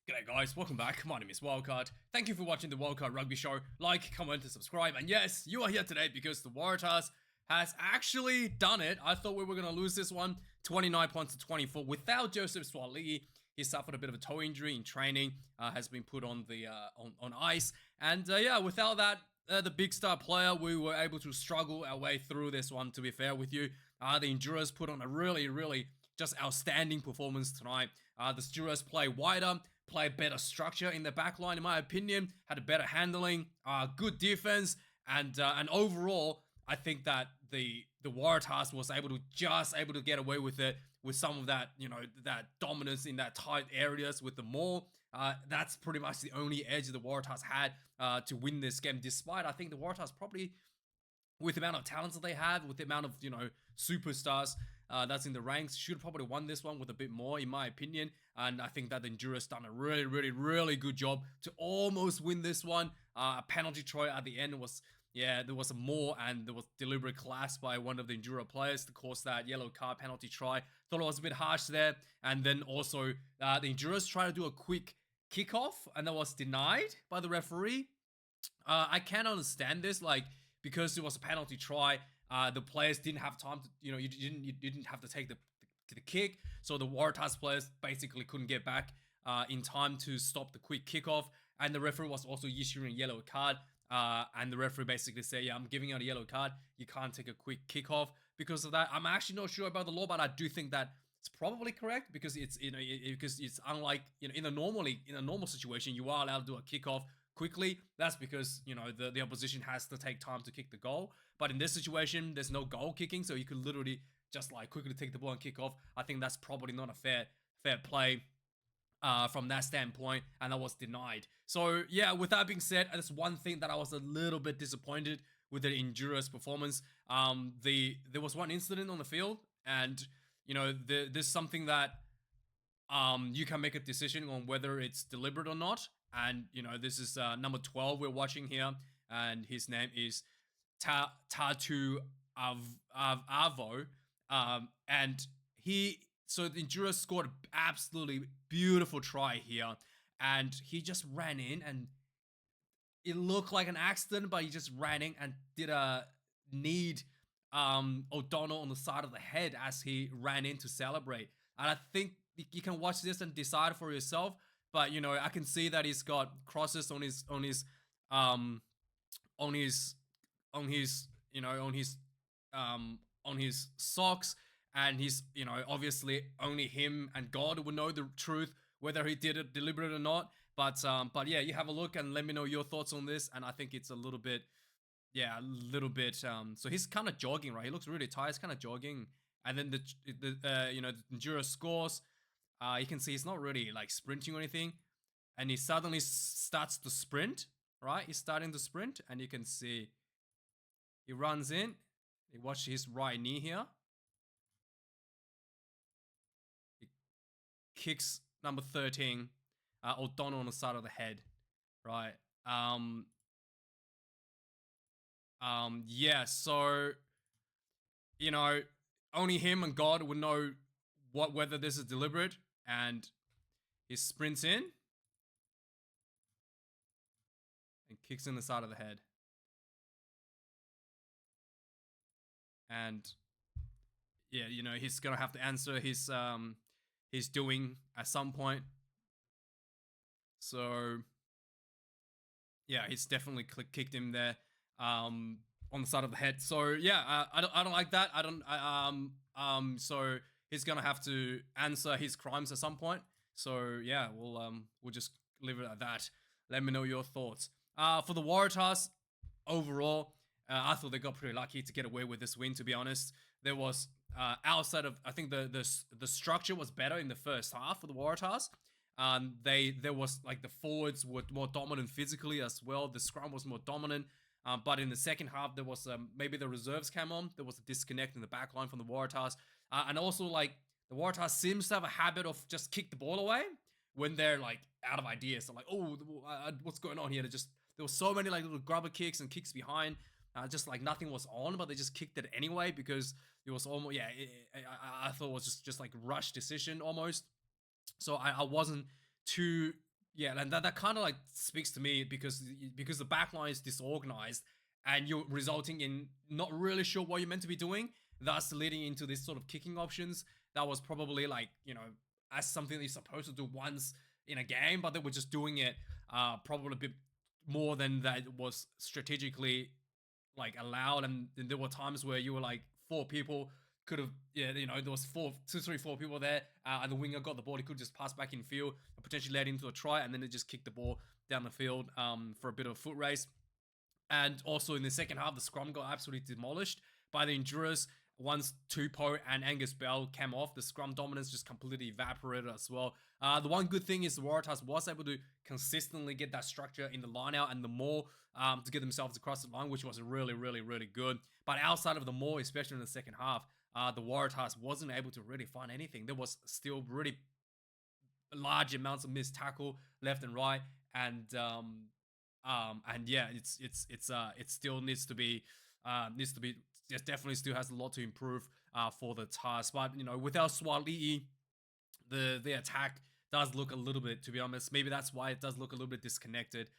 G'day guys, welcome back. My name is Wildkard. Thank you for watching the Wildkard Rugby Show. Like, comment, and subscribe. And yes, you are here today because the Waratahs has actually done it. I thought we were going to lose this one, 29 points to 24, without Joseph Swaligi. He suffered a bit of a toe injury in training, has been put on the on ice, and yeah, without that, the big star player, we were able to struggle our way through this one. To be fair with you, the Enduras put on a really just outstanding performance tonight. The Steelers play wider, play better structure in the back line, in my opinion, had a better handling, good defense, and overall, I think that the Waratahs was able to get away with it with some of that, that dominance in that tight areas with the maul. That's pretty much the only edge the Waratahs had to win this game, despite I think the Waratahs probably, with the amount of talents that they have, with the amount of, superstars that's in the ranks, should have probably won this one with a bit more, in my opinion. And I think that the Endurance done a really good job to almost win this one. A penalty try at the end was, yeah, there was a more, and there was deliberate class by one of the Enduro players to cause that yellow card penalty try. Thought it was a bit harsh there. And then also, the Endurance tried to do a quick kickoff, and that was denied by the referee. I can understand this, because it was a penalty try, the players didn't have time to, you didn't have to take the kick, so the Waratahs players basically couldn't get back in time to stop the quick kickoff, and the referee was also issuing a yellow card, and the referee basically said, yeah, I'm giving out a yellow card, you can't take a quick kickoff because of that. I'm actually not sure about the law, but I do think that it's probably correct, because it's, because it's unlike, in a normal situation, you are allowed to do a kickoff quickly. That's because, the opposition has to take time to kick the goal. But in this situation, there's no goal kicking, so you could literally just quickly take the ball and kick off. I think that's probably not a fair play from that standpoint, and that was denied. So yeah, with that being said, that's one thing that I was a little bit disappointed with the Endurance performance. There was one incident on the field, and there's something that you can make a decision on whether it's deliberate or not. And this is number 12 we're watching here, and his name is Tatu Avo, and so the Endurance scored an absolutely beautiful try here, and he just ran in, and it looked like an accident, but he just ran in and did a need O'Donnell on the side of the head as he ran in to celebrate. And I think you can watch this and decide for yourself. But I can see that he's got crosses on his socks, and he's, obviously only him and God would know the truth whether he did it deliberate or not. But yeah, you have a look and let me know your thoughts on this. And I think it's a little bit. So he's kind of jogging, right? He looks really tired. He's kind of jogging, and then the Enduro scores. You can see he's not really sprinting or anything, and he suddenly starts to sprint, right? He's starting to sprint, and you can see he runs in. You watch his right knee here. He kicks number 13, O'Donnell on the side of the head, right? Yeah, so, only him and God would know whether this is deliberate, and he sprints in and kicks in the side of the head. And yeah, he's gonna have to answer his doing at some point. So yeah, he's definitely kicked him there on the side of the head. So yeah, I don't like that. So he's gonna have to answer his crimes at some point. So yeah, we'll just leave it at that. Let me know your thoughts. For the Waratahs, overall, I thought they got pretty lucky to get away with this win. To be honest, there was outside of, I think the structure was better in the first half for the Waratahs. There was the forwards were more dominant physically as well. The scrum was more dominant. But in the second half, there was maybe the reserves came on. There was a disconnect in the back line from the Waratahs. And also, the Waratahs seems to have a habit of just kick the ball away when they're, out of ideas. So, oh, what's going on here? There were so many, little grubber kicks and kicks behind. Just, nothing was on, but they just kicked it anyway because it was almost, yeah, I thought it was just rush decision almost. So I wasn't too Yeah, and that kind of like speaks to me because the backline is disorganized and you're resulting in not really sure what you're meant to be doing, thus leading into this sort of kicking options that was probably like, as something that you're supposed to do once in a game, but they were just doing it probably a bit more than that was strategically like allowed. And there were times where you were like four people could have, yeah, there was two, three, four people there, and the winger got the ball. He could just pass back in field and potentially led into a try, and then they just kicked the ball down the field for a bit of a foot race. And also in the second half, the scrum got absolutely demolished by the Endurers. Once Tupou and Angus Bell came off, the scrum dominance just completely evaporated as well. The one good thing is the Waratahs was able to consistently get that structure in the line out and the maul to get themselves across the line, which was really, really, really good. But outside of the maul, especially in the second half, the Waratahs wasn't able to really find anything. There was still really large amounts of missed tackle left and right, and yeah, it still it definitely still has a lot to improve for the Tars. But without Swali'i, the attack does look a little bit, to be honest. Maybe that's why it does look a little bit disconnected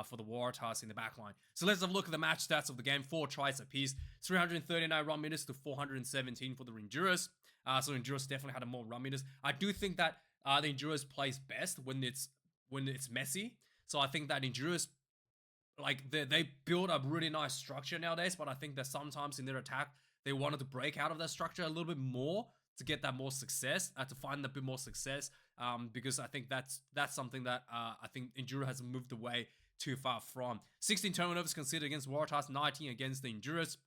for the Waratahs in the backline. So let's have a look at the match stats of the game. 4 tries apiece, 339 run meters to 417 for the Endurers. So Endurers definitely had a more run meters. I do think that the Endurers plays best when it's messy. So I think that Endurers, like, they build a really nice structure nowadays, but I think that sometimes in their attack they wanted to break out of that structure a little bit more to get that more success, to find a bit more success, because I think that's something that I think Enduro has moved away too far from. 16 turnovers considered against Waratahs, 19 against the Endurers.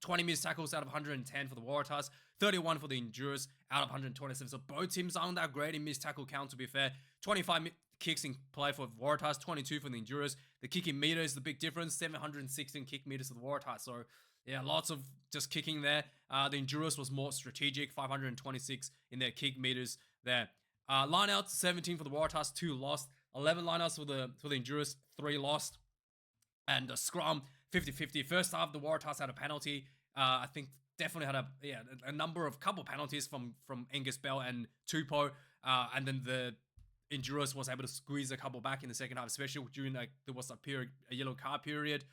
20 missed tackles out of 110 for the Waratahs, 31 for the Endurers out of 127. So both teams aren't that great in missed tackle count, to be fair. 25 kicks in play for the Waratahs, 22 for the Endurers. The kicking meter is the big difference, 716 kick meters for the Waratahs. So yeah, lots of just kicking there. The Endurers was more strategic, 526 in their kick meters there. Lineouts, 17 for the Waratahs, 2 lost. 11 lineouts for the Endurers, 3 lost. And the scrum, 50-50. First half, the Waratahs had a penalty. I think definitely had a couple penalties from Angus Bell and Tupou. And then the Endurers was able to squeeze a couple back in the second half, especially during there was a yellow card period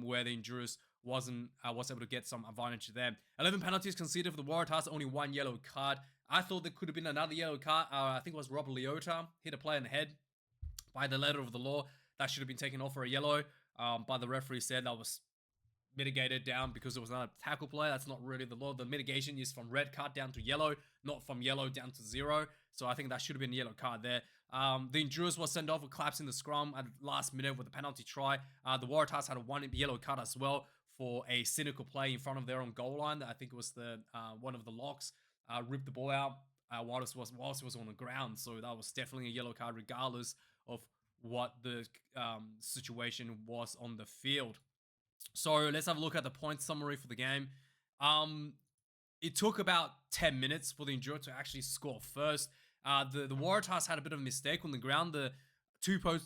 where the Endurers was able to get some advantage there. 11 penalties conceded for the Waratahs, only 1 yellow card. I thought there could have been another yellow card. I think it was Rob Leota hit a player in the head. By the letter of the law, that should have been taken off for a yellow. But the referee said that was mitigated down because it was not a tackle play. That's not really the law. The mitigation is from red card down to yellow, not from yellow down to 0. So I think that should have been a yellow card there. The Endurers was sent off with collapse in the scrum at the last minute with a penalty try. The Waratahs had a 1 yellow card as well for a cynical play in front of their own goal line. I think it was the one of the locks ripped the ball out whilst it was on the ground. So that was definitely a yellow card regardless of what the situation was on the field. So let's have a look at the point summary for the game. It took about 10 minutes for the Enduro to actually score first. The Waratahs had a bit of a mistake on the ground. The Tupou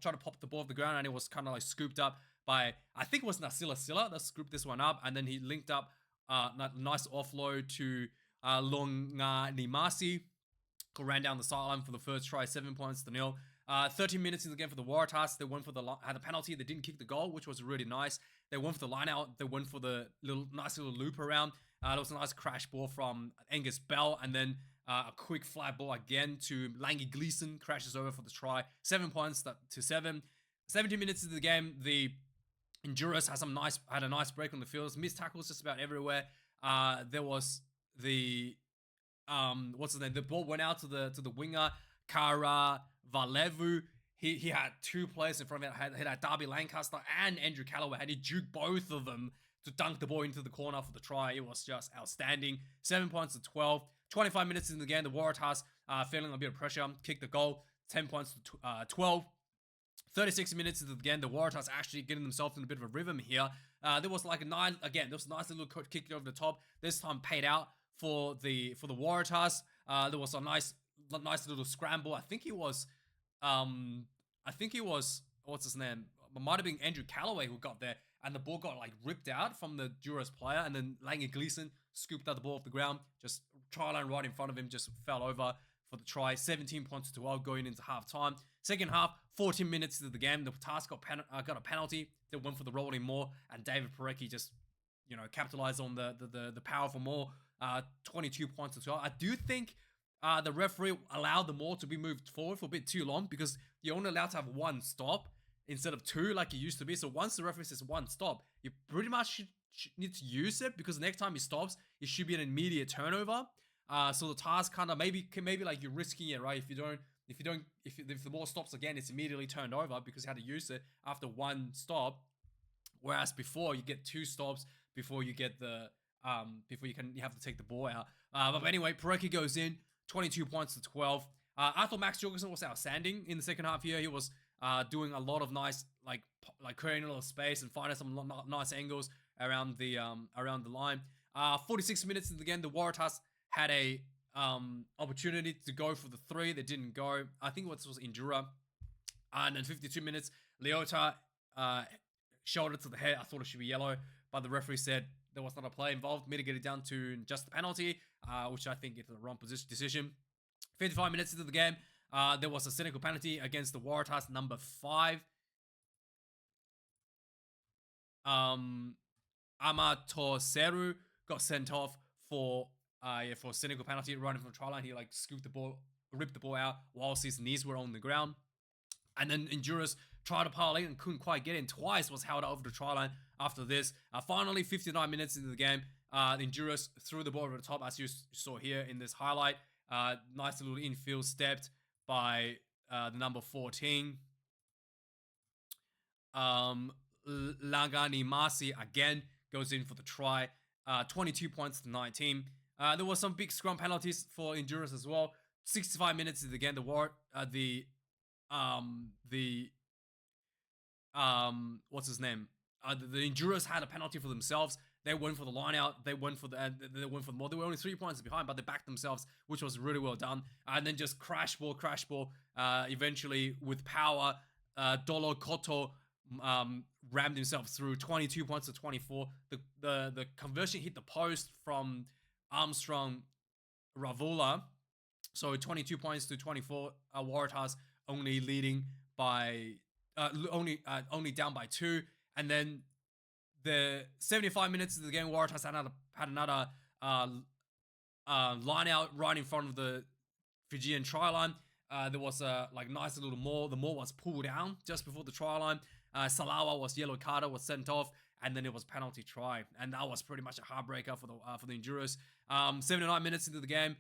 tried to pop the ball off the ground, and it was kind of like scooped up by, I think it was Nasila Silla that scooped this one up, and then he linked up nice offload to Longa Nimasi, who ran down the sideline for the first try, 7 points to 0. 13 minutes in the game for the Waratahs. They went for had a penalty. They didn't kick the goal, which was really nice. They went for the line out. They went for the nice little loop around. There was a nice crash ball from Angus Bell, and then a quick flat ball again to Langy Gleeson, crashes over for the try. 7 points to 7. 17 minutes into the game, the Endurers had a nice break on the field. Missed tackles just about everywhere. There was the what's his name? The ball went out to the winger, Kara Valevu. He had 2 players in front of him. He had Darby Lancaster and Andrew Callaway. He juked both of them to dunk the ball into the corner for the try. It was just outstanding. 7 points to 12. 25 minutes in the game, the Waratahs feeling a bit of pressure, kicked the goal. 10 points to 12. 36 minutes into the game, the Waratahs actually getting themselves in a bit of a rhythm here. There was like there was a nice little kick over the top. This time paid out for the Waratahs. There was a nice little scramble. I think it was what's his name? It might have been Andrew Callaway who got there, and the ball got like ripped out from the Duras player, and then Langy Gleeson scooped out the ball off the ground, just try line right in front of him, just fell over for the try. 17 points to 12 going into half time. Second half, 14 minutes into the game, the Task got a penalty. They went for the rolling more, and David Parecki just, you know, capitalized on the power for more. 22 points to 12. I do think the referee allowed the more to be moved forward for a bit too long, because you're only allowed to have one stop instead of two like it used to be. So once the referee says one stop, you pretty much should need to use it, because next time he stops, it should be an immediate turnover. So the task kind of maybe like you're risking it, right? If the ball stops again, it's immediately turned over because you had to use it after one stop. Whereas before, you get two stops before you get the you have to take the ball out. But anyway, Parecki goes in, 22 points to 12. I thought Max Jorgensen was outstanding in the second half here. He was doing a lot of nice, like creating a lot of space and finding some nice angles around the line. 46 minutes into the game, the Waratahs had a opportunity to go for the three. They didn't go. I think what was in Drua. And then 52 minutes, Leota shoulder to the head. I thought it should be yellow, but the referee said there was not a play involved, mitigated down to just the penalty, which I think is the wrong decision. 55 minutes into the game, there was a cynical penalty against the Waratahs, number 5. Amatoseru got sent off for a cynical penalty, running from the try line. He like scooped the ball, ripped the ball out whilst his knees were on the ground. And then Endurus tried to pile in and couldn't quite get in. Twice was held over the try line after this. Finally, 59 minutes into the game, Endurus threw the ball over the top, as you saw here in this highlight. Nice little infield stepped by the number 14. Langani Masi again goes in for the try. 22 points to 19. There was some big scrum penalties for Endurance as well. 65 minutes into the game, what's his name? The Endurance had a penalty for themselves. They went for the line out. They went for the more. They were only 3 points behind, but they backed themselves, which was really well done. And then just crash ball. Eventually with power, Dolo Koto rammed himself through. 22 points to 24. The conversion hit the post from Armstrong Ravula. So 22 points to 24. Waratahs only leading by only down by 2. And then the 75 minutes of the game, Waratahs had another line out right in front of the Fijian try line. There was a nice little maul. The maul was pulled down just before the try line. Salawa was yellow carded, was sent off, and then it was penalty try, and that was pretty much a heartbreaker for the Endurance. 79 minutes into the game,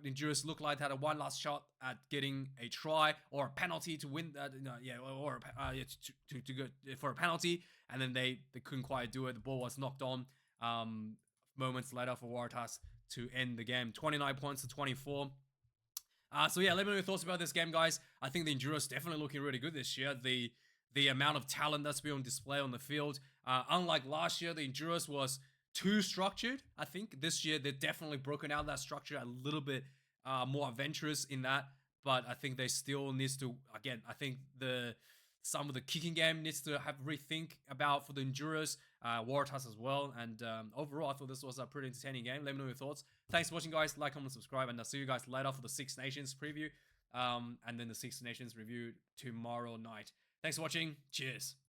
Endurance looked like they had a one last shot at getting a try or a penalty to win. To go for a penalty, and then they couldn't quite do it. The ball was knocked on moments later for Waratahs to end the game. 29 points to 24. So yeah, let me know your thoughts about this game, guys. I think the Endurance definitely looking really good this year. The amount of talent that's been on display on the field. Unlike last year, the Endurance was too structured. I think this year they've definitely broken out that structure a little bit more adventurous in that. But I think they still needs to, again, I think some of the kicking game needs to have rethink about for the Endurance, Waratahs as well. And overall, I thought this was a pretty entertaining game. Let me know your thoughts. Thanks for watching, guys. Like, comment, subscribe, and I'll see you guys later for the Six Nations preview. And then the Six Nations review tomorrow night. Thanks for watching. Cheers.